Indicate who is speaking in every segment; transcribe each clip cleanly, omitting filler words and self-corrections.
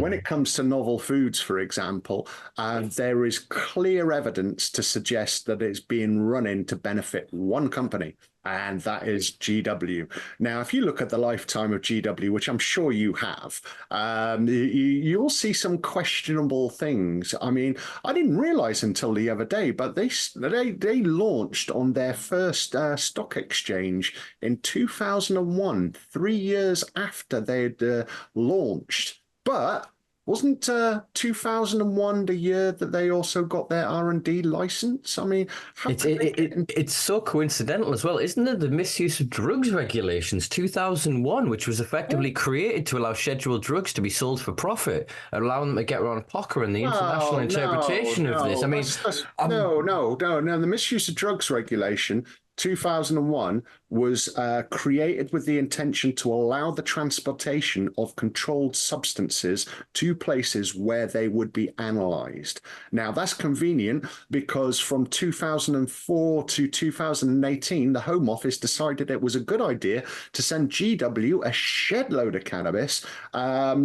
Speaker 1: when it comes to novel foods, for example, there is clear evidence to suggest that it's being run in to benefit one company, and that is GW. Now, if you look at the lifetime of GW, which I'm sure you have, you'll see some questionable things. I mean, I didn't realize until the other day, but they launched on their first stock exchange in 2001, 3 years after they'd launched. But wasn't 2001 the year that they also got their R&D license? I mean,
Speaker 2: it's so coincidental as well, isn't it? The misuse of drugs regulations, 2001, which was effectively created to allow scheduled drugs to be sold for profit, allowing them to get around POCA and the international interpretation of this. I mean,
Speaker 1: no. The misuse of drugs regulation 2001 was created with the intention to allow the transportation of controlled substances to places where they would be analyzed. Now, that's convenient because from 2004 to 2018, the Home Office decided it was a good idea to send GW a shed load of cannabis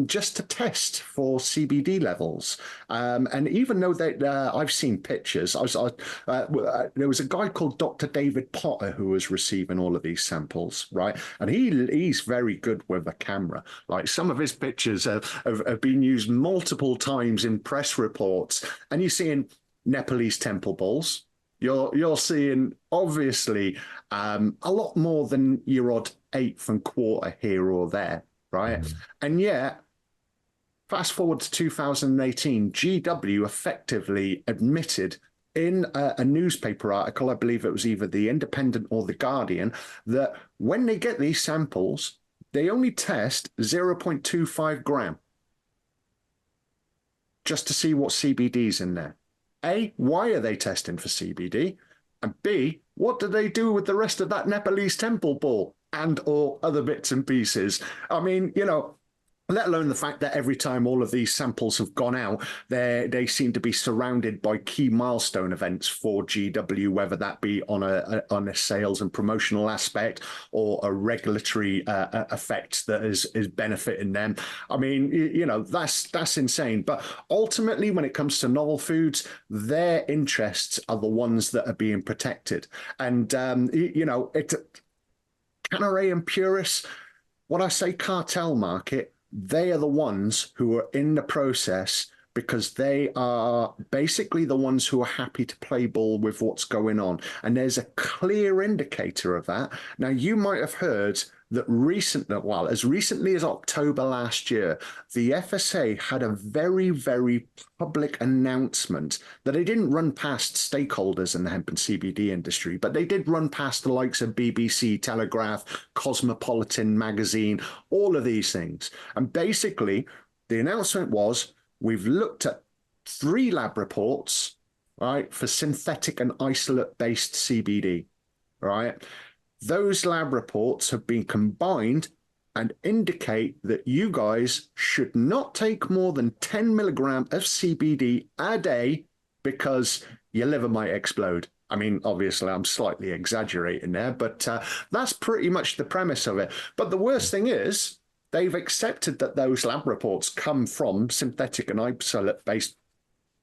Speaker 1: just to test for CBD levels. And even though I've seen pictures, there was a guy called Dr. David Potter who was receiving all of these samples, right? And he's very good with a camera. Like, some of his pictures have been used multiple times in press reports, and you're seeing Nepalese temple bowls. You're seeing obviously a lot more than your odd eighth and quarter here or there, right? And yet, fast forward to 2018, GW effectively admitted in a newspaper article, I believe it was either The Independent or The Guardian, that when they get these samples, they only test 0.25 gram just to see what CBD's in there. A, why are they testing for CBD? And B, what do they do with the rest of that Nepalese temple ball and or other bits and pieces? I mean, let alone the fact that every time all of these samples have gone out, they seem to be surrounded by key milestone events for GW, whether that be on a sales and promotional aspect or a regulatory effect that is benefiting them. I mean, that's insane. But ultimately, when it comes to novel foods, their interests are the ones that are being protected. And, Canara and Purist, when I say cartel market, they are the ones who are in the process because they are basically the ones who are happy to play ball with what's going on. And there's a clear indicator of that. Now, you might have heard that as recently as October last year, the FSA had a very, very public announcement that they didn't run past stakeholders in the hemp and CBD industry, but they did run past the likes of BBC, Telegraph, Cosmopolitan magazine, all of these things. And basically, the announcement was, we've looked at 3 lab reports, right, for synthetic and isolate-based CBD, right? Those lab reports have been combined and indicate that you guys should not take more than 10 milligram of CBD a day because your liver might explode. I mean, obviously, I'm slightly exaggerating there, but that's pretty much the premise of it. But the worst thing is, they've accepted that those lab reports come from synthetic and isolate-based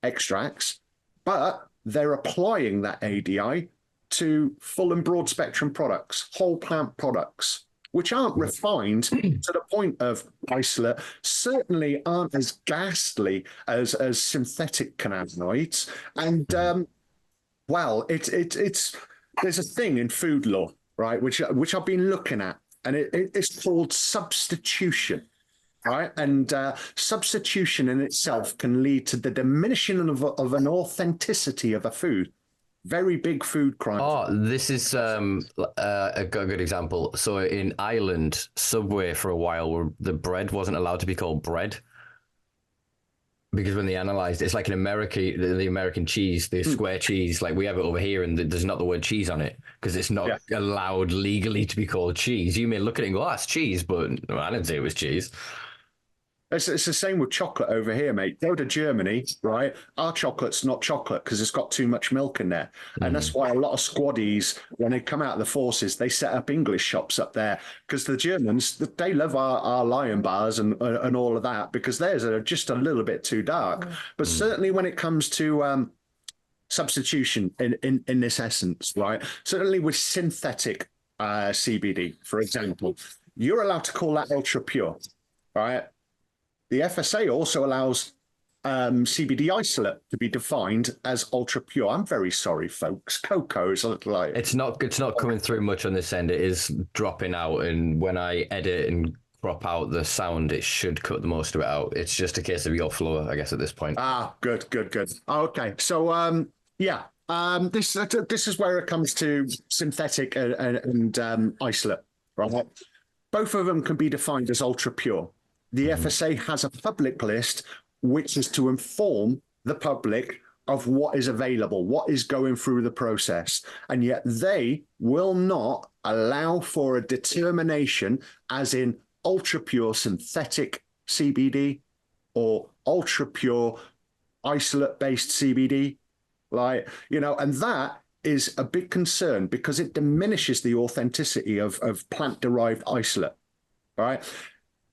Speaker 1: extracts, but they're applying that ADI to full and broad spectrum products, whole plant products, which aren't refined to the point of isolate, certainly aren't as ghastly as synthetic cannabinoids. And there's a thing in food law, right, which I've been looking at, and it's called substitution. Right. And substitution in itself can lead to the diminishing of an authenticity of a food. Very big food crime.
Speaker 2: Oh, this is a good example. So in Ireland, Subway for a while, the bread wasn't allowed to be called bread because when they analysed it, it's like in America, the American cheese, the square cheese, like we have it over here, and there's not the word cheese on it because it's not allowed legally to be called cheese. You may look at it and go, "Oh, that's cheese," but no, I didn't say it was cheese.
Speaker 1: It's the same with chocolate over here, mate. Go to Germany, right? Our chocolate's not chocolate because it's got too much milk in there. And that's why a lot of squaddies, when they come out of the forces, they set up English shops up there because the Germans, they love our lion bars and all of that because theirs are just a little bit too dark. But certainly when it comes to substitution in this essence, right? Certainly with synthetic CBD, for example, you're allowed to call that ultra pure, right? The FSA also allows CBD isolate to be defined as ultra pure. I'm very sorry, folks. Cocoa is a little like
Speaker 2: it's not coming through much on this end. It is dropping out, and when I edit and crop out the sound, it should cut the most of it out. It's just a case of your flow, I guess, at this point.
Speaker 1: Good. Okay, so this is where it comes to synthetic and isolate, right? Both of them can be defined as ultra pure. The FSA has a public list, which is to inform the public of what is available, what is going through the process. And yet they will not allow for a determination as in ultra pure synthetic CBD or ultra pure isolate based CBD. And that is a big concern because it diminishes the authenticity of plant derived isolate, right?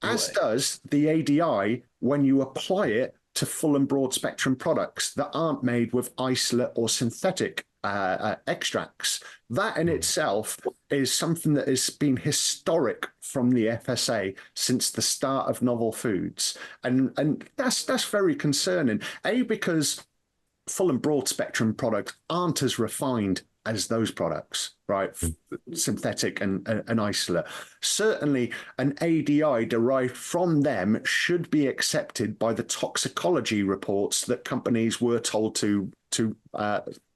Speaker 1: As does the ADI when you apply it to full and broad spectrum products that aren't made with isolate or synthetic extracts. That in itself is something that has been historic from the FSA since the start of novel foods. And that's very concerning. Because full and broad spectrum products aren't as refined as those products, right? Synthetic and isolate. Certainly an ADI derived from them should be accepted by the toxicology reports that companies were told to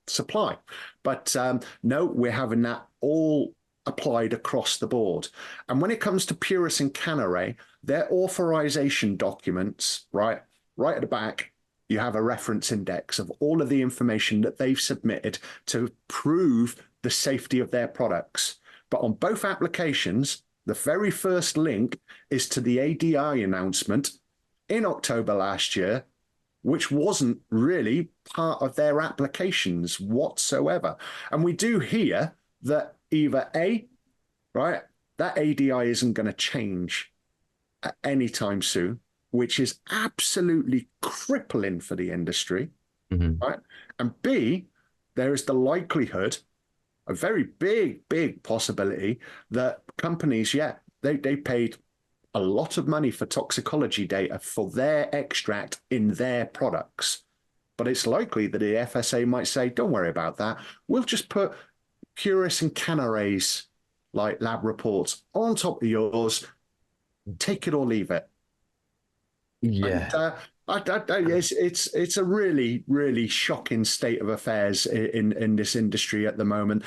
Speaker 1: supply. But no, we're having that all applied across the board. And when it comes to Purus and Canare, their authorization documents, right at the back, you have a reference index of all of the information that they've submitted to prove the safety of their products. But on both applications, the very first link is to the ADI announcement in October last year, which wasn't really part of their applications whatsoever. And we do hear that either right, that ADI isn't going to change at any time soon, which is absolutely crippling for the industry, right? And B, there is the likelihood, a very big possibility that companies, they paid a lot of money for toxicology data for their extract in their products. But it's likely that the FSA might say, don't worry about that. We'll just put Purus and Canare's lab reports on top of yours, take it or leave it.
Speaker 2: Yeah.
Speaker 1: And, it's a really shocking state of affairs in this industry at the moment.